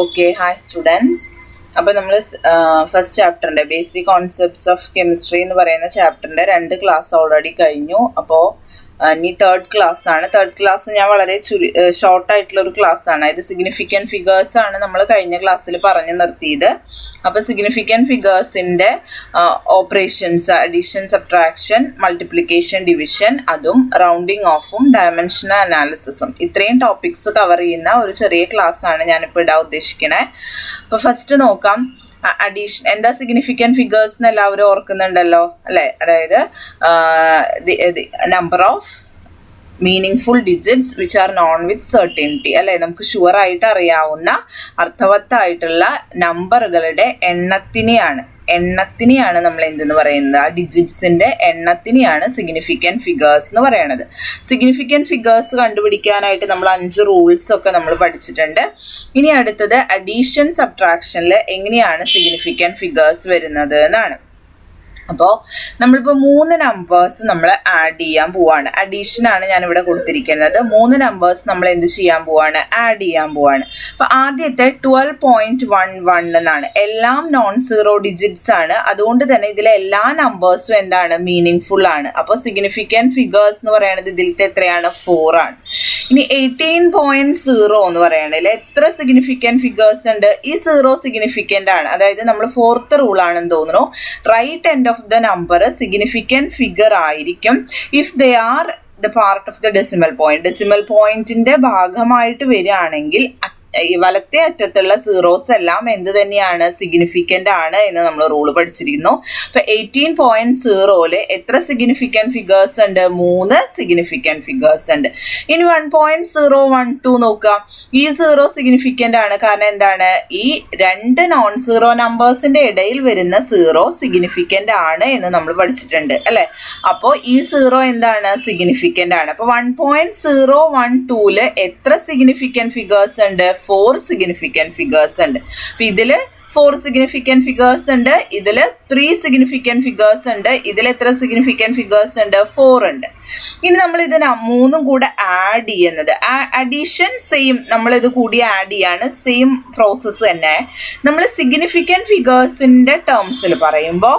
Okay, hi students. അപ്പോൾ നമ്മൾ first ചാപ്റ്ററിൻ്റെ ബേസിക് കോൺസെപ്റ്റ്സ് ഓഫ് കെമിസ്ട്രി എന്ന് പറയുന്ന ചാപ്റ്ററിൻ്റെ 2 ക്ലാസ് ഓൾറെഡി കഴിഞ്ഞു. അപ്പോൾ ഇനി തേർഡ് ക്ലാസ് ആണ്. തേർഡ് ക്ലാസ് ഞാൻ വളരെ ഷോർട്ടായിട്ടുള്ളൊരു ക്ലാസ് ആണ്. ഇത് സിഗ്നിഫിക്കൻറ്റ് ഫിഗേഴ്സ് ആണ് നമ്മൾ കഴിഞ്ഞ ക്ലാസ്സിൽ പറഞ്ഞു നിർത്തിയത്. അപ്പോൾ significant ഫിഗേഴ്സിൻ്റെ operations, addition, subtraction, multiplication, division, അതും റൗണ്ടിങ് ഓഫും ഡയമെൻഷണൽ അനാലിസിസും, ഇത്രയും ടോപ്പിക്സ് കവർ ചെയ്യുന്ന ഒരു ചെറിയ ക്ലാസ് ആണ് ഞാനിപ്പോൾ ഇടാൻ ഉദ്ദേശിക്കണേ. അപ്പോൾ ഫസ്റ്റ് നോക്കാം, അഡീഷൻ എന്താ സിഗ്നിഫിക്കൻറ്റ് ഫിഗേഴ്സ് എന്ന് എല്ലാവരും ഓർക്കുന്നുണ്ടല്ലോ അല്ലേ? അതായത് number of meaningful digits which are non വിത്ത് സെർട്ടിനിറ്റി അല്ലേ? നമുക്ക് ഷുവർ ആയിട്ട് അറിയാവുന്ന അർത്ഥവത്തായിട്ടുള്ള നമ്പറുകളുടെ എണ്ണത്തിനെയാണ് നമ്മൾ എന്തെന്ന് പറയുന്നത്, ആ ഡിജിറ്റ്സിൻ്റെ എണ്ണത്തിനെയാണ് സിഗ്നിഫിക്കൻറ്റ് ഫിഗേഴ്സ് എന്ന് പറയുന്നത്. സിഗ്നിഫിക്കൻറ്റ് ഫിഗേഴ്സ് കണ്ടുപിടിക്കാനായിട്ട് നമ്മൾ 5 റൂൾസ് ഒക്കെ നമ്മൾ പഠിച്ചിട്ടുണ്ട്. ഇനി അടുത്തത് അഡീഷൻ സബ്ട്രാക്ഷനിൽ എങ്ങനെയാണ് സിഗ്നിഫിക്കൻറ്റ് ഫിഗേഴ്സ് വരുന്നത് എന്നാണ്. അപ്പോൾ നമ്മളിപ്പോൾ 3 നമ്പേഴ്സ് നമ്മൾ ആഡ് ചെയ്യാൻ പോവാണ്. അഡീഷനാണ് ഞാനിവിടെ കൊടുത്തിരിക്കുന്നത്. 3 നമ്പേഴ്സ് നമ്മൾ എന്ത് ചെയ്യാൻ പോവാണ്, ആഡ് ചെയ്യാൻ പോവാണ്. അപ്പോൾ ആദ്യത്തെ 12.11 എന്നാണ്. എല്ലാം നോൺ സീറോ ഡിജിറ്റ്സ് ആണ്. അതുകൊണ്ട് തന്നെ ഇതിലെ എല്ലാ നമ്പേഴ്സും എന്താണ്, മീനിങ് ഫുൾ ആണ്. അപ്പോൾ സിഗ്നിഫിക്കൻറ്റ് ഫിഗേഴ്സ് എന്ന് പറയുന്നത് ഇതിലത്തെ എത്രയാണ്, 4 ആണ്. ഇനി 18.0 എന്ന് പറയുകയാണെങ്കിൽ എത്ര സിഗ്നിഫിക്കൻറ്റ് ഫിഗേഴ്സ് ഉണ്ട്? ഈ 0 സിഗ്നിഫിക്കൻ്റ് ആണ്. അതായത് നമ്മൾ 4th റൂളാണെന്ന് തോന്നുന്നു. Right end of the number significant figure ആയിരിക്കും if they are the part of the decimal point. Decimal പോയിന്റിന്റെ ഭാഗമായിട്ട് വരികയാണെങ്കിൽ ഈ വലത്തെ അറ്റത്തുള്ള സീറോസ് എല്ലാം എന്ത് തന്നെയാണ്, സിഗ്നിഫിക്കൻ്റ് ആണ് എന്ന് നമ്മൾ റൂള് പഠിച്ചിരിക്കുന്നു. അപ്പോൾ 18.0 എത്ര സിഗ്നിഫിക്കൻറ്റ് ഫിഗേഴ്സ് ഉണ്ട്? 3 സിഗ്നിഫിക്കൻറ്റ് ഫിഗേഴ്സ് ഉണ്ട്. ഇനി 1.012 നോക്കുക. ഈ 0 സിഗ്നിഫിക്കൻ്റ് ആണ്. കാരണം എന്താണ്, ഈ 2 നോൺ സീറോ നമ്പേഴ്സിൻ്റെ ഇടയിൽ വരുന്ന 0 സിഗ്നിഫിക്കൻ്റ് ആണ് എന്ന് നമ്മൾ പഠിച്ചിട്ടുണ്ട് അല്ലേ? അപ്പോൾ ഈ 0 എന്താണ്, സിഗ്നിഫിക്കൻ്റ് ആണ്. അപ്പോൾ 1.012 എത്ര സിഗ്നിഫിക്കൻറ്റ് ഫിഗേഴ്സ് ഉണ്ട്? 4 സിഗ്നിഫിക്കൻറ്റ് ഫിഗേഴ്സ് ഉണ്ട്. അപ്പോൾ ഇതിൽ 4 സിഗ്നിഫിക്കൻറ്റ് ഫിഗേഴ്സ് ഉണ്ട്, ഇതിൽ 3 സിഗ്നിഫിക്കൻറ്റ് ഫിഗേഴ്സ് ഉണ്ട്. ഇതിൽ എത്ര സിഗ്നിഫിക്കൻറ്റ് ഫിഗേഴ്സ് ഉണ്ട്? 4 ഉണ്ട്. ഇനി നമ്മൾ ഇത് 3 കൂടെ ആഡ് ചെയ്യുന്നത്, അഡീഷൻ സെയിം, നമ്മളിത് കൂടി ആഡ് ചെയ്യാണ്, സെയിം പ്രോസസ്സ് തന്നെ. നമ്മൾ സിഗ്നിഫിക്കൻറ്റ് ഫിഗേഴ്സിൻ്റെ ടേംസിൽ പറയുമ്പോൾ,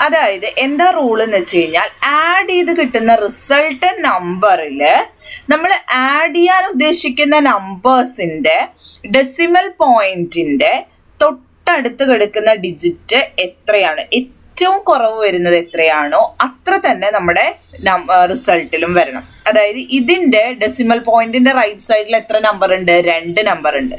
അതായത് എന്താ റൂൾ എന്ന് വെച്ച് കഴിഞ്ഞാൽ, ആഡ് ചെയ്ത് കിട്ടുന്ന റിസൾട്ട് നമ്പറിൽ നമ്മൾ ആഡ് ചെയ്യാൻ ഉദ്ദേശിക്കുന്ന നമ്പേഴ്സിൻ്റെ ഡെസിമൽ പോയിന്റിൻ്റെ തൊട്ടടുത്ത് കിടക്കുന്ന ഡിജിറ്റ് എത്രയാണ്, ഏറ്റവും കുറവ് വരുന്നത് എത്രയാണോ അത്ര തന്നെ നമ്മുടെ റിസൾട്ടിലും വരണം. അതായത് ഇതിൻ്റെ ഡെസിമൽ പോയിന്റിന്റെ റൈറ്റ് സൈഡിൽ എത്ര നമ്പർ ഉണ്ട്? 2 നമ്പർ ഉണ്ട്.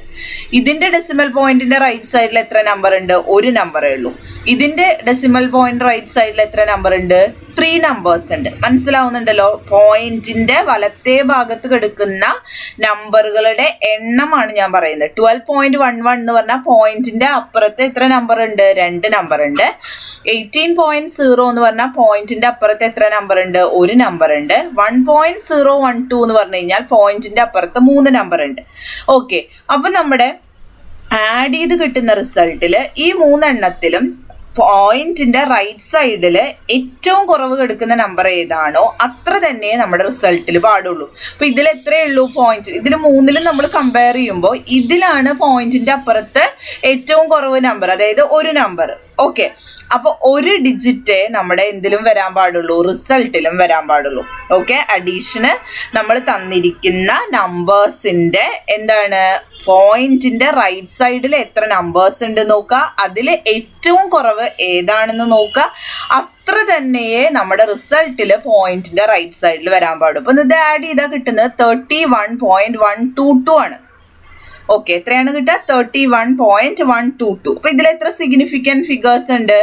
ഇതിന്റെ ഡെസിമൽ പോയിന്റിന്റെ റൈറ്റ് സൈഡിൽ എത്ര നമ്പർ ഉണ്ട്? 1 നമ്പറേ ഉള്ളൂ. ഇതിന്റെ ഡെസിമൽ പോയിന്റ് റൈറ്റ് സൈഡിൽ എത്ര നമ്പർ ഉണ്ട്? 3 നമ്പേഴ്സ് ഉണ്ട്. മനസ്സിലാവുന്നുണ്ടല്ലോ? പോയിന്റിന്റെ വലത്തേ ഭാഗത്ത് കിടക്കുന്ന നമ്പറുകളുടെ എണ്ണമാണ് ഞാൻ പറയുന്നത്. 12.11 എന്ന് പറഞ്ഞാൽ പോയിന്റിന്റെ അപ്പുറത്ത് എത്ര നമ്പർ ഉണ്ട്? 2 നമ്പർ ഉണ്ട്. 18.0 എന്ന് പറഞ്ഞാൽ പോയിന്റിന്റെ അപ്പുറത്ത് എത്ര നമ്പർ ഉണ്ട്? 1 നമ്പർ ഉണ്ട്. 1.012 എന്ന് പറഞ്ഞു കഴിഞ്ഞാൽ പോയിന്റിന്റെ അപ്പുറത്ത് 3 നമ്പർ ഉണ്ട്. ഓക്കെ, അപ്പൊ നമ്മുടെ ആഡ് ചെയ്ത് കിട്ടുന്ന റിസൾട്ടിൽ ഈ 3 എണ്ണത്തിലും പോയിന്റിന്റെ റൈറ്റ് സൈഡിൽ ഏറ്റവും കുറവ് കിടക്കുന്ന നമ്പർ ഏതാണോ അത്ര തന്നെ നമ്മുടെ റിസൾട്ടിൽ പാടുള്ളൂ. അപ്പൊ ഇതിൽ എത്രയേ ഉള്ളൂ പോയിന്റ്? ഇതിൽ 3ലും നമ്മൾ കമ്പയർ ചെയ്യുമ്പോൾ ഇതിലാണ് പോയിന്റിന്റെ അപ്പുറത്ത് ഏറ്റവും കുറവ് നമ്പർ, അതായത് 1 നമ്പർ. ഓക്കെ, അപ്പോൾ 1 ഡിജിറ്റേ നമ്മുടെ എന്തിലും വരാൻ പാടുള്ളൂ, റിസൾട്ടിലും വരാൻ പാടുള്ളൂ. ഓക്കെ, അഡീഷന് നമ്മൾ തന്നിരിക്കുന്ന നമ്പേഴ്സിന്റെ എന്താണ്, പോയിന്റിന്റെ റൈറ്റ് സൈഡിൽ എത്ര നമ്പേഴ്സ് ഉണ്ട് നോക്കുക, അതിൽ ഏറ്റവും കുറവ് ഏതാണെന്ന് നോക്കുക, അത്ര തന്നെയേ നമ്മുടെ റിസൾട്ടിൽ പോയിന്റിന്റെ റൈറ്റ് സൈഡിൽ വരാൻ പാടും. അപ്പൊ ഇത് ആഡ് ചെയ്താൽ കിട്ടുന്നത് 31.122 ആണ്. ഓക്കെ, എത്രയാണ് കിട്ടുക? 31.122. അപ്പൊ ഇതിൽ എത്ര സിഗ്നിഫിക്കൻറ്റ് ഫിഗേഴ്സ് ഉണ്ട്?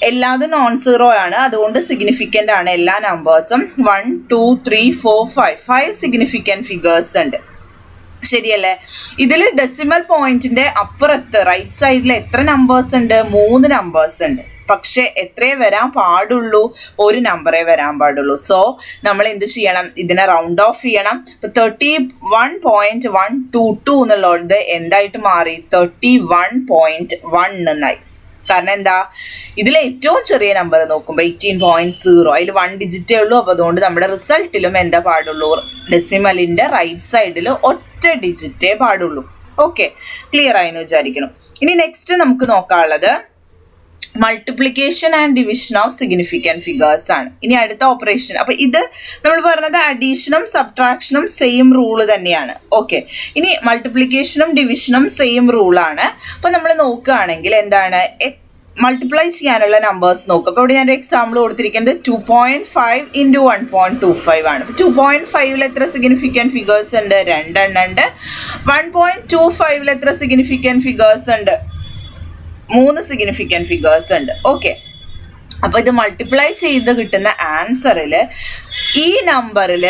എല്ലാതും നോൺ സീറോ ആണ്, അതുകൊണ്ട് സിഗ്നിഫിക്കൻ്റ് ആണ് എല്ലാ നമ്പേഴ്സും. 1 2 3 4 5 സിഗ്നിഫിക്കൻറ്റ് ഫിഗേഴ്സ് ഉണ്ട്. ശരിയല്ലേ? ഇതിൽ ഡെസിമൽ പോയിന്റിന്റെ അപ്പുറത്ത് റൈറ്റ് സൈഡിൽ എത്ര നമ്പേഴ്സ് ഉണ്ട്? 3 നമ്പേഴ്സ് ഉണ്ട്. പക്ഷെ എത്രയേ വരാൻ പാടുള്ളൂ? 1 നമ്പറേ വരാൻ പാടുള്ളൂ. സോ നമ്മൾ എന്ത് ചെയ്യണം? ഇതിനെ റൗണ്ട് ഓഫ് ചെയ്യണം. 31.122 എന്നുള്ളത് എന്തായിട്ട് മാറി? 31.1 എന്നായി. കാരണം എന്താ, ഇതിലെ ഏറ്റവും ചെറിയ നമ്പർ നോക്കുമ്പോൾ 18.0, അതിൽ 1 ഡിജിറ്റേ ഉള്ളൂ. അപ്പോൾ അതുകൊണ്ട് നമ്മുടെ റിസൾട്ടിലും എന്താ പാടുള്ളൂ? ഡെസിമലിന്റെ റൈറ്റ് സൈഡിൽ ഒറ്റ ഡിജിറ്റേ പാടുള്ളൂ. ഓക്കെ, ക്ലിയർ ആയെന്ന് വിചാരിക്കണം. ഇനി നെക്സ്റ്റ് നമുക്ക് നോക്കാനുള്ളത് multiplication and division of significant figures ആണ്. ഇനി അടുത്ത ഓപ്പറേഷൻ. അപ്പൊ ഇത് നമ്മൾ പറഞ്ഞത് അഡീഷനും സബ്ട്രാക്ഷനും സെയിം റൂള് തന്നെയാണ്. ഓക്കെ, ഇനി മൾട്ടിപ്ലിക്കേഷനും ഡിവിഷനും സെയിം റൂളാണ്. അപ്പൊ നമ്മൾ നോക്കുകയാണെങ്കിൽ എന്താണ്, മൾട്ടിപ്ലൈ ചെയ്യാനുള്ള നമ്പേഴ്സ് നോക്കുക. അപ്പോൾ ഇവിടെ ഞാനൊരു എക്സാമ്പിൾ കൊടുത്തിരിക്കുന്നത് 2.5 × 1.25 ആണ്. 2.5 എത്ര സിഗ്നിഫിക്കൻറ്റ് ഫിഗേഴ്സ് ഉണ്ട്? 2 എണ്ണം ഉണ്ട്. 1.25 എത്ര സിഗ്നിഫിക്കൻറ്റ് ഫിഗേഴ്സ് ഉണ്ട്? 3 സിഗ്നിഫിക്കൻറ്റ് ഫിഗേഴ്സ് ഉണ്ട്. ഓക്കെ, അപ്പോൾ ഇത് മൾട്ടിപ്ലൈ ചെയ്ത് കിട്ടുന്ന ആൻസറിൽ ഈ നമ്പറിൽ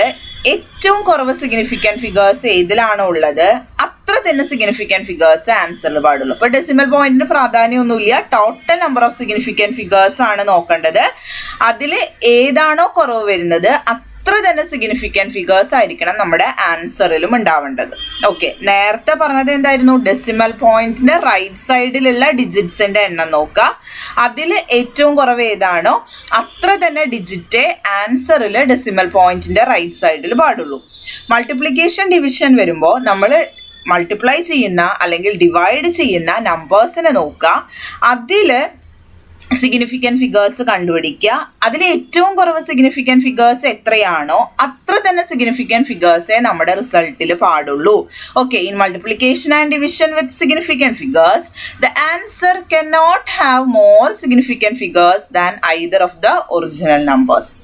ഏറ്റവും കുറവ് സിഗ്നിഫിക്കൻറ്റ് ഫിഗേഴ്സ് ഏതിലാണോ ഉള്ളത് അത്ര തന്നെ സിഗ്നിഫിക്കൻറ്റ് ഫിഗേഴ്സ് ആൻസറിൽ പാടുള്ളൂ. അപ്പോൾ ഡെസിമൽ പോയിന്റിന് പ്രാധാന്യമൊന്നുമില്ല, total number of significant figures ആണ് നോക്കേണ്ടത്. അതിൽ ഏതാണോ കുറവ് വരുന്നത് അത്ര തന്നെ സിഗ്നിഫിക്കൻറ്റ് ഫിഗേഴ്സ് ആയിരിക്കണം നമ്മുടെ ആൻസറിലും ഉണ്ടാവേണ്ടത്. ഓക്കെ, നേരത്തെ പറഞ്ഞത് എന്തായിരുന്നു? ഡെസിമൽ പോയിന്റിന്റെ റൈറ്റ് സൈഡിലുള്ള ഡിജിറ്റ്സിന്റെ എണ്ണം നോക്കുക. അതിൽ ഏറ്റവും കുറവ് ഏതാണോ അത്ര തന്നെ ഡിജിറ്റ് ആൻസറിൽ ഡെസിമൽ പോയിന്റിന്റെ റൈറ്റ് സൈഡിൽ പാടുള്ളൂ. മൾട്ടിപ്ലിക്കേഷൻ ഡിവിഷൻ വരുമ്പോൾ നമ്മൾ മൾട്ടിപ്ലൈ ചെയ്യുന്ന അല്ലെങ്കിൽ ഡിവൈഡ് ചെയ്യുന്ന നമ്പേഴ്സിനെ നോക്കുക. അതിൽ സിഗ്നിഫിക്കൻറ്റ് ഫിഗേഴ്സ് കണ്ടുപിടിക്കുക. അതിൽ ഏറ്റവും കുറവ് സിഗ്നിഫിക്കൻറ്റ് ഫിഗേഴ്സ് എത്രയാണോ അത്ര തന്നെ സിഗ്നിഫിക്കൻറ്റ് ഫിഗേഴ്സേ നമ്മുടെ റിസൾട്ടിൽ പാടുള്ളൂ. Okay, in multiplication and division with significant figures the answer can not have more significant figures than either of the original numbers.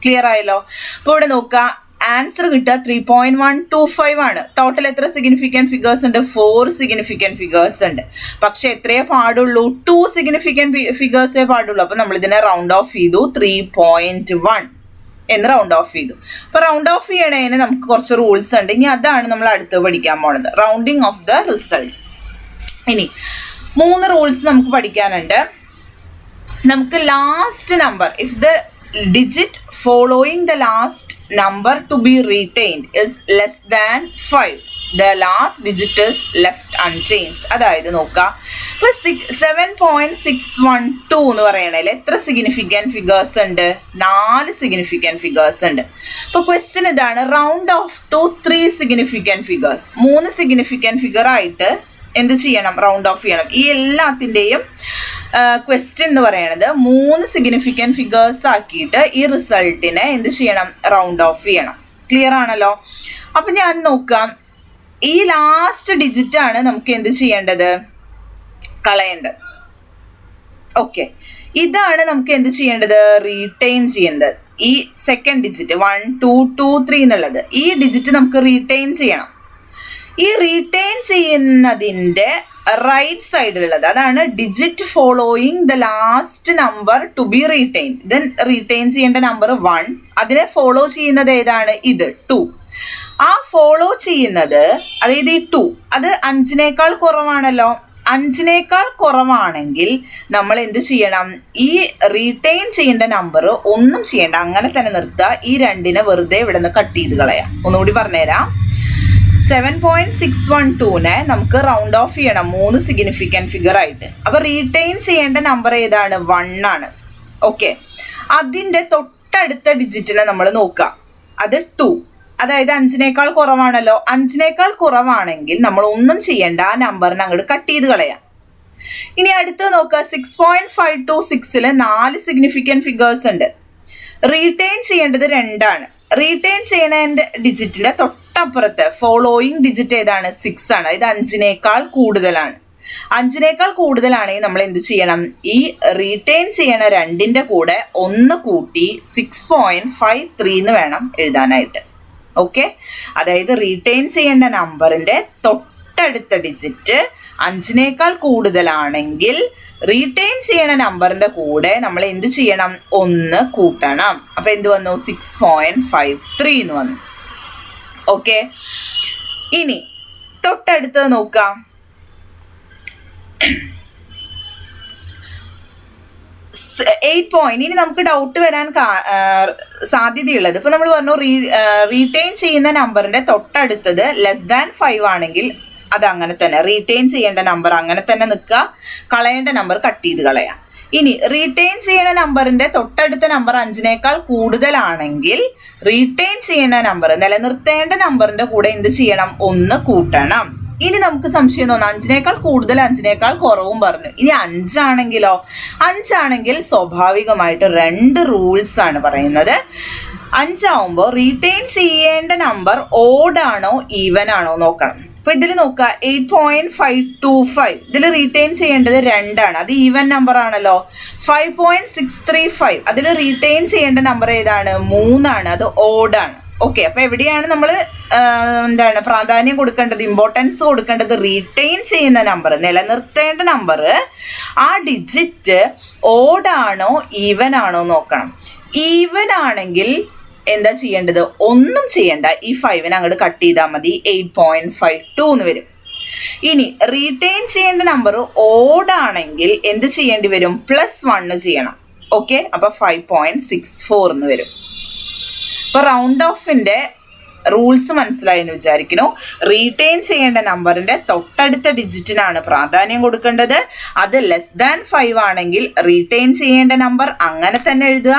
Clear ആയല്ലോ? അപ്പോൾ ഇവിടെ നോക്കുക, ആൻസർ കിട്ടുക 3.125 ആണ്. ടോട്ടൽ എത്ര സിഗ്നിഫിക്കൻറ്റ് ഫിഗേഴ്സ് ഉണ്ട്? 4 സിഗ്നിഫിക്കൻറ്റ് ഫിഗേഴ്സ് ഉണ്ട്. പക്ഷെ എത്രയേ പാടുള്ളൂ? 2 സിഗ്നിഫിക്കൻറ്റ് ഫിഗേഴ്സേ പാടുള്ളൂ. അപ്പോൾ നമ്മൾ ഇതിനെ റൗണ്ട് ഓഫ് ചെയ്തു, 3.1 എന്ന് റൗണ്ട് ഓഫ് ചെയ്തു. അപ്പോൾ റൗണ്ട് ഓഫ് ചെയ്യണതിന് നമുക്ക് കുറച്ച് റൂൾസ് ഉണ്ട്. ഇനി അതാണ് നമ്മൾ അടുത്ത് പഠിക്കാൻ പോണത്, റൗണ്ടിങ് ഓഫ് ദ റിസൾട്ട്. ഇനി 3 റൂൾസ് നമുക്ക് പഠിക്കാനുണ്ട്. നമുക്ക് last number, if the digit following the last number to be retained is less than 5, the last digit is left unchanged. അതായത് നോക്കുക, ഇപ്പൊ 7.612 എന്ന് പറയണതിൽ എത്ര സിഗ്നിഫിക്കൻറ്റ് ഫിഗേഴ്സ് ഉണ്ട്? 4 സിഗ്നിഫിക്കൻറ്റ് ഫിഗേഴ്സ് ഉണ്ട്. ഇപ്പൊ ക്വസ്റ്റ്യൻ ഇതാണ്, round of two 3 significant figures. 3 significant figure ആയിട്ട് എന്ത് ചെയ്യണം? റൗണ്ട് ഓഫ് ചെയ്യണം. ഈ എല്ലാത്തിൻ്റെയും ക്വസ്റ്റ്യൻ എന്ന് പറയുന്നത് 3 സിഗ്നിഫിക്കൻറ്റ് ഫിഗേഴ്സ് ആക്കിയിട്ട് ഈ റിസൾട്ടിനെ എന്ത് ചെയ്യണം? റൗണ്ട് ഓഫ് ചെയ്യണം. ക്ലിയർ ആണല്ലോ? അപ്പം ഞാൻ നോക്കാം, ഈ ലാസ്റ്റ് ഡിജിറ്റ് ആണ് നമുക്ക് എന്ത് ചെയ്യേണ്ടത്? കളയേണ്ടത്. ഓക്കെ, ഇതാണ് നമുക്ക് എന്ത് ചെയ്യേണ്ടത്? റീറ്റെയിൻ ചെയ്യേണ്ടത്. ഈ സെക്കൻഡ് ഡിജിറ്റ് 1 2 2 3 എന്നുള്ളത് ഈ ഡിജിറ്റ് നമുക്ക് റീറ്റെയിൻ ചെയ്യണം. ഈ റീറ്റെയിൻ ചെയ്യുന്നതിൻ്റെ റൈറ്റ് സൈഡിലുള്ളത് അതാണ് digit following the last number two B retain. Then retain ചെയ്യേണ്ട നമ്പർ 1, അതിനെ ഫോളോ ചെയ്യുന്നത് ഏതാണ്? ഇത് 2. ആ ഫോളോ ചെയ്യുന്നത്, അതായത് ഈ 2 അത് 5നേക്കാൾ കുറവാണല്ലോ. 5നേക്കാൾ കുറവാണെങ്കിൽ നമ്മൾ എന്ത് ചെയ്യണം? ഈ റീറ്റെയിൻ ചെയ്യേണ്ട നമ്പർ ഒന്നും ചെയ്യേണ്ട, അങ്ങനെ തന്നെ നിർത്തുക. ഈ 2നെ വെറുതെ ഇവിടെ നിന്ന് കട്ട് ചെയ്ത് കളയാം. ഒന്നുകൂടി പറഞ്ഞുതരാം. 7.612നെ നമുക്ക് റൗണ്ട് ഓഫ് ചെയ്യണം 3 സിഗ്നിഫിക്കൻറ്റ് ഫിഗർ ആയിട്ട്. അപ്പോൾ റീറ്റെയിൻ ചെയ്യേണ്ട നമ്പർ ഏതാണ്? 1 ആണ്. ഓക്കെ, അതിൻ്റെ തൊട്ടടുത്ത ഡിജിറ്റിനെ നമ്മൾ നോക്കുക, അത് 2. അതായത് 5നേക്കാൾ കുറവാണല്ലോ. 5നേക്കാൾ കുറവാണെങ്കിൽ നമ്മൾ ഒന്നും ചെയ്യേണ്ട, ആ നമ്പറിനെ അങ്ങോട്ട് കട്ട് ചെയ്ത് കളയാം. ഇനി അടുത്ത് നോക്കുക, 6.526ൽ 4 സിഗ്നിഫിക്കൻറ്റ് ഫിഗേഴ്സ് ഉണ്ട്. റീറ്റെയിൻ ചെയ്യേണ്ടത് 2 ആണ്. റീറ്റെയിൻ ചെയ്യുന്നതിൻ്റെ ഡിജിറ്റിൻ്റെ തൊട്ടപ്പുറത്ത് ഫോളോയിങ് ഡിജിറ്റ് ഏതാണ്? 6 ആണ്. ഇത് 5നേക്കാൾ കൂടുതലാണ്. 5നേക്കാൾ കൂടുതലാണെങ്കിൽ നമ്മൾ എന്ത് ചെയ്യണം? ഈ റീറ്റെയിൻ ചെയ്യണ 2ൻ്റെ കൂടെ 1 കൂട്ടി 6.53 എന്ന് വേണം എഴുതാനായിട്ട്. ഓക്കെ, അതായത് റീറ്റെയിൻ ചെയ്യേണ്ട നമ്പറിൻ്റെ തൊട്ടടുത്ത ഡിജിറ്റ് 5നേക്കാൾ കൂടുതലാണെങ്കിൽ റീറ്റെയിൻ ചെയ്യണ നമ്പറിൻ്റെ കൂടെ നമ്മൾ എന്ത് ചെയ്യണം? 1 കൂട്ടണം. അപ്പം എന്ത് വന്നു? 6.53 എന്ന് വന്നു. ഓക്കെ, ഇനി തൊട്ടടുത്ത് നോക്കാം, 8. ഇനി നമുക്ക് ഡൗട്ട് വരാൻ സാധ്യതയുള്ളത്, ഇപ്പൊ നമ്മൾ പറഞ്ഞു റീറ്റെയിൻ ചെയ്യുന്ന നമ്പറിന്റെ തൊട്ടടുത്തത് ലെസ് ദാൻ 5 ആണെങ്കിൽ അത് അങ്ങനെ തന്നെ റീറ്റെയിൻ ചെയ്യേണ്ട നമ്പർ അങ്ങനെ തന്നെ നിൽക്കുക, കളയേണ്ട നമ്പർ കട്ട് ചെയ്ത് കളയാം. ഇനി റീറ്റെയിൻ ചെയ്യുന്ന നമ്പറിന്റെ തൊട്ടടുത്ത നമ്പർ 5നേക്കാൾ കൂടുതലാണെങ്കിൽ റീറ്റെയിൻ ചെയ്യുന്ന നമ്പർ, നിലനിർത്തേണ്ട നമ്പറിന്റെ കൂടെ എന്ത് ചെയ്യണം? 1 കൂട്ടണം. ഇനി നമുക്ക് സംശയം തോന്നാം, 5-നേക്കാൾ കൂടുതൽ 5-നേക്കാൾ കുറവും പറഞ്ഞു. ഇനി 5 ആണെങ്കിൽ സ്വാഭാവികമായിട്ട് 2 റൂൾസ് ആണ് പറയുന്നത്. 5 ആവുമ്പോൾ റീറ്റെയിൻ ചെയ്യേണ്ട നമ്പർ ഓഡ് ആണോ ഈവൻ ആണോ നോക്കണം. അപ്പൊ ഇതിൽ നോക്കുക 8.525 ഇതിൽ റീറ്റെയിൻ ചെയ്യേണ്ടത് 2 ആണ്, അത് ഈവൻ നമ്പർ ആണല്ലോ. 5.635 അതിൽ റീറ്റെയിൻ ചെയ്യേണ്ട നമ്പർ ഏതാണ്? 3 ആണ്, അത് ഓഡ് ആണ്. ഓക്കെ, അപ്പൊ എവിടെയാണ് നമ്മൾ പ്രാധാന്യം കൊടുക്കേണ്ടത്, ഇമ്പോർട്ടൻസ് കൊടുക്കേണ്ടത്? റീറ്റെയിൻ ചെയ്യുന്ന നമ്പർ, നിലനിർത്തേണ്ട നമ്പർ, ആ ഡിജിറ്റ് ഓഡ് ആണോ ഈവൻ ആണോ നോക്കണം. ഈവൻ ആണെങ്കിൽ എന്താ ചെയ്യേണ്ടത്? ഒന്നും ചെയ്യണ്ട, ഈ 5 അങ്ങോട്ട് കട്ട് ചെയ്താൽ മതി, 8.52 എന്ന് വരും. ഇനി റീറ്റെയിൻ ചെയ്യേണ്ട നമ്പർ ഓഡ് ആണെങ്കിൽ എന്ത് ചെയ്യേണ്ടി വരും? +1 ചെയ്യണം. ഓക്കെ, അപ്പൊ 5.64 എന്ന് വരും. ഇപ്പൊ റൗണ്ട് ഓഫിന്റെ റൂൾസ് മനസ്സിലായി എന്ന് വിചാരിക്കുന്നു. റീറ്റെയിൻ ചെയ്യേണ്ട നമ്പറിന്റെ തൊട്ടടുത്ത ഡിജിറ്റിനാണ് പ്രാധാന്യം കൊടുക്കേണ്ടത്. അത് <5 ആണെങ്കിൽ റീറ്റെയിൻ ചെയ്യേണ്ട നമ്പർ അങ്ങനെ തന്നെ എഴുതുക.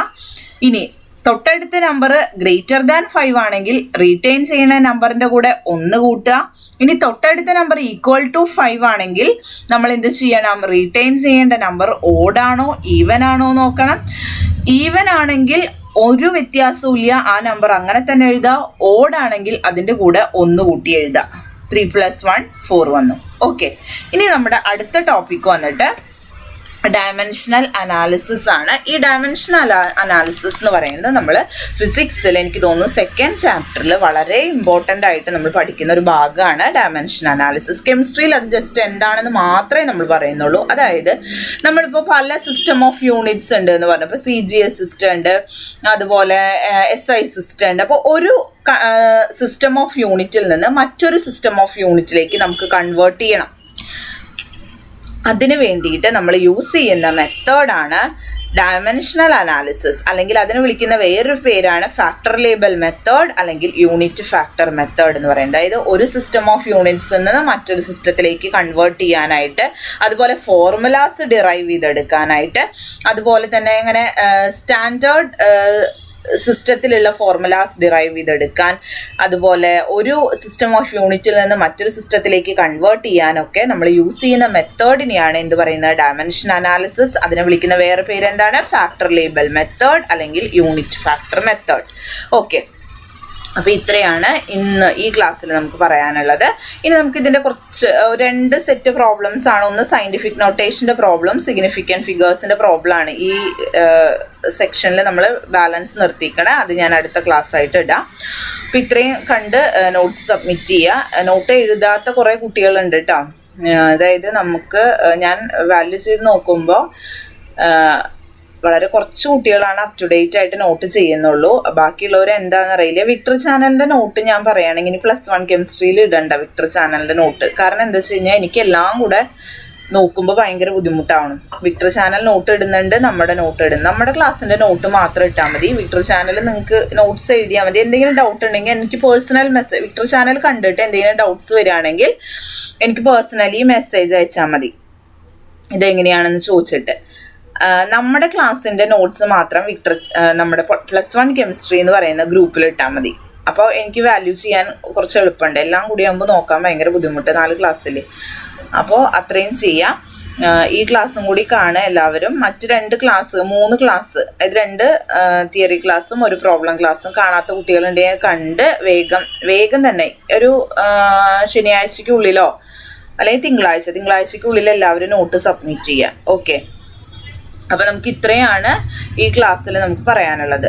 ഇനി തൊട്ടടുത്ത നമ്പർ <5 ആണെങ്കിൽ റീറ്റെയിൻ ചെയ്യുന്ന നമ്പറിന്റെ കൂടെ 1 കൂട്ടുക. ഇനി തൊട്ടടുത്ത നമ്പർ =5 ആണെങ്കിൽ നമ്മൾ എന്ത് ചെയ്യണം? റീറ്റെയിൻ ചെയ്യേണ്ട നമ്പർ ഓഡ് ആണോ ഈവൻ ആണോ നോക്കണം. ഈവൻ ആണെങ്കിൽ ഒരു വ്യത്യാസവും ഇല്ല, ആ നമ്പർ അങ്ങനെ തന്നെ എഴുതുക. ഓഡ് ആണെങ്കിൽ അതിൻ്റെ കൂടെ 1 കൂട്ടി എഴുതുക. 3 + 1 4 വന്നു. ഓക്കെ, ഇനി നമ്മുടെ അടുത്ത ടോപ്പിക് വന്നിട്ട് ഡയമെൻഷണൽ അനാലിസിസ് ആണ്. ഈ ഡയമെൻഷണൽ അനാലിസിസ് എന്ന് പറയുന്നത് നമ്മൾ ഫിസിക്സിൽ എനിക്ക് തോന്നുന്നു 2nd ചാപ്റ്ററിൽ വളരെ ഇമ്പോർട്ടൻ്റ് ആയിട്ട് നമ്മൾ പഠിക്കുന്ന ഒരു ഭാഗമാണ് ഡയമെൻഷൻ അനാലിസിസ്. കെമിസ്ട്രിയിൽ അത് ജസ്റ്റ് എന്താണെന്ന് മാത്രമേ നമ്മൾ പറയുന്നുള്ളൂ. അതായത് നമ്മളിപ്പോൾ പല സിസ്റ്റം ഓഫ് യൂണിറ്റ്സ് ഉണ്ട് എന്ന് പറഞ്ഞപ്പോൾ CGS സിസ്റ്റം ഉണ്ട്, അതുപോലെ SI സിസ്റ്റം ഉണ്ട്. അപ്പോൾ ഒരു സിസ്റ്റം ഓഫ് യൂണിറ്റിൽ നിന്ന് മറ്റൊരു സിസ്റ്റം ഓഫ് യൂണിറ്റിലേക്ക് നമുക്ക് കൺവേർട്ട് ചെയ്യണം. അതിന് വേണ്ടിയിട്ട് നമ്മൾ യൂസ് ചെയ്യുന്ന മെത്തേഡാണ് ഡയമെൻഷണൽ അനാലിസിസ്, അല്ലെങ്കിൽ അതിന് വിളിക്കുന്ന വേറൊരു പേരാണ് ഫാക്ടർ ലേബൽ മെത്തേഡ് അല്ലെങ്കിൽ യൂണിറ്റ് ഫാക്ടർ മെത്തേഡ് എന്ന് പറയുന്നത്. അതായത് ഒരു സിസ്റ്റം ഓഫ് യൂണിറ്റ്സിൽ നിന്ന് മറ്റൊരു സിസ്റ്റത്തിലേക്ക് കൺവേർട്ട് ചെയ്യാനായിട്ട്, അതുപോലെ ഫോർമുലാസ് ഡിറൈവ് ചെയ്തെടുക്കാനായിട്ട്, അതുപോലെ തന്നെ ഇങ്ങനെ സ്റ്റാൻഡേർഡ് സിസ്റ്റത്തിലുള്ള ഫോർമുലാസ് ഡിറൈവ് ചെയ്തെടുക്കാൻ, അതുപോലെ ഒരു സിസ്റ്റം ഓഫ് യൂണിറ്റിൽ നിന്ന് മറ്റൊരു സിസ്റ്റത്തിലേക്ക് കൺവേർട്ട് ചെയ്യാനൊക്കെ നമ്മൾ യൂസ് ചെയ്യുന്ന മെത്തേഡിനെയാണ് എന്ത് പറയുന്നത്? Dimension analysis. അതിനെ വിളിക്കുന്ന വേറെ പേര് എന്താണ്? ഫാക്ടർ ലേബൽ മെത്തേഡ് അല്ലെങ്കിൽ യൂണിറ്റ് ഫാക്ടർ മെത്തേഡ്. ഓക്കെ, അപ്പോൾ ഇത്രയാണ് ഇന്ന് ഈ ക്ലാസ്സിൽ നമുക്ക് പറയാനുള്ളത്. ഇനി നമുക്ക് ഇതിൻ്റെ കുറച്ച് 2 സെറ്റ് പ്രോബ്ലംസ് ആണ്. ഒന്ന് സയൻറ്റിഫിക് നൊട്ടേഷൻ്റെ പ്രോബ്ലം, സിഗ്നിഫിക്കൻറ്റ് ഫിഗേഴ്സിൻ്റെ പ്രോബ്ലം ആണ് ഈ സെക്ഷനിൽ നമ്മൾ ബാലൻസ് നിർത്തിക്കണേ. അത് ഞാൻ അടുത്ത ക്ലാസ് ആയിട്ട് ഇടാം. അപ്പോൾ ഇത്രയും കണ്ട് നോട്ട്സ് സബ്മിറ്റ് ചെയ്യുക. നോട്ട് എഴുതാത്ത കുറേ കുട്ടികളുണ്ട് കേട്ടോ. അതായത് നമുക്ക് ഞാൻ വാല്യൂ ചെയ്ത് നോക്കുമ്പോൾ വളരെ കുറച്ച് കുട്ടികളാണ് അപ് ടു ഡേറ്റ് ആയിട്ട് നോട്ട് ചെയ്യുന്നുള്ളൂ. ബാക്കിയുള്ളവർ എന്താണെന്ന് അറിയില്ല. വിക്ടർ ചാനലിൻ്റെ നോട്ട് ഞാൻ പറയുകയാണെങ്കിൽ ഇനി +1 കെമിസ്ട്രിയിൽ ഇടണ്ട വിക്ടർ ചാനലിൻ്റെ നോട്ട്. കാരണം എന്താ വെച്ച് കഴിഞ്ഞാൽ എനിക്ക് എല്ലാം കൂടെ നോക്കുമ്പോൾ ഭയങ്കര ബുദ്ധിമുട്ടാവണം. വിക്ടർ ചാനൽ നോട്ട് ഇടുന്നുണ്ട്, നമ്മുടെ നോട്ട് ഇടുന്നു. നമ്മുടെ ക്ലാസ്സിൻ്റെ നോട്ട് മാത്രം ഇട്ടാൽ മതി. വിക്ടർ ചാനൽ നിങ്ങൾക്ക് നോട്ട്സ് എഴുതിയാൽ മതി. എന്തെങ്കിലും ഡൗട്ട് ഉണ്ടെങ്കിൽ എനിക്ക് പേഴ്സണൽ മെസ്സേജ്, വിക്ടർ ചാനൽ കണ്ടിട്ട് എന്തെങ്കിലും ഡൗട്ട്സ് വരികയാണെങ്കിൽ എനിക്ക് പേഴ്സണലി മെസ്സേജ് അയച്ചാൽ മതി, ഇതെങ്ങനെയാണെന്ന് ചോദിച്ചിട്ട്. നമ്മുടെ ക്ലാസ്സിൻ്റെ നോട്ട്സ് മാത്രം വിക്ടർ നമ്മുടെ +1 കെമിസ്ട്രി എന്ന് പറയുന്ന ഗ്രൂപ്പിൽ ഇട്ടാൽ മതി. അപ്പോൾ എനിക്ക് വാല്യൂ ചെയ്യാൻ കുറച്ച് എളുപ്പമുണ്ട്. എല്ലാം കൂടി ആകുമ്പോൾ നോക്കാൻ ഭയങ്കര ബുദ്ധിമുട്ട് 4 ക്ലാസ്സിൽ. അപ്പോൾ അത്രയും ചെയ്യാം. ഈ ക്ലാസ്സും കൂടി കാണുക എല്ലാവരും. മറ്റ് 3 ക്ലാസ്, അതായത് 2 തിയറി ക്ലാസ്സും 1 പ്രോബ്ലം ക്ലാസ്സും കാണാത്ത കുട്ടികളുണ്ടെങ്കിൽ കണ്ട് വേഗം തന്നെ ഒരു ശനിയാഴ്ചയ്ക്കുള്ളിലോ അല്ലെങ്കിൽ തിങ്കളാഴ്ചയ്ക്കുള്ളിൽ എല്ലാവരും നോട്ട് സബ്മിറ്റ് ചെയ്യുക. ഓക്കെ, അപ്പോൾ നമുക്ക് ഇത്രയാണ് ഈ ക്ലാസ്സിൽ നമുക്ക് പറയാനുള്ളത്.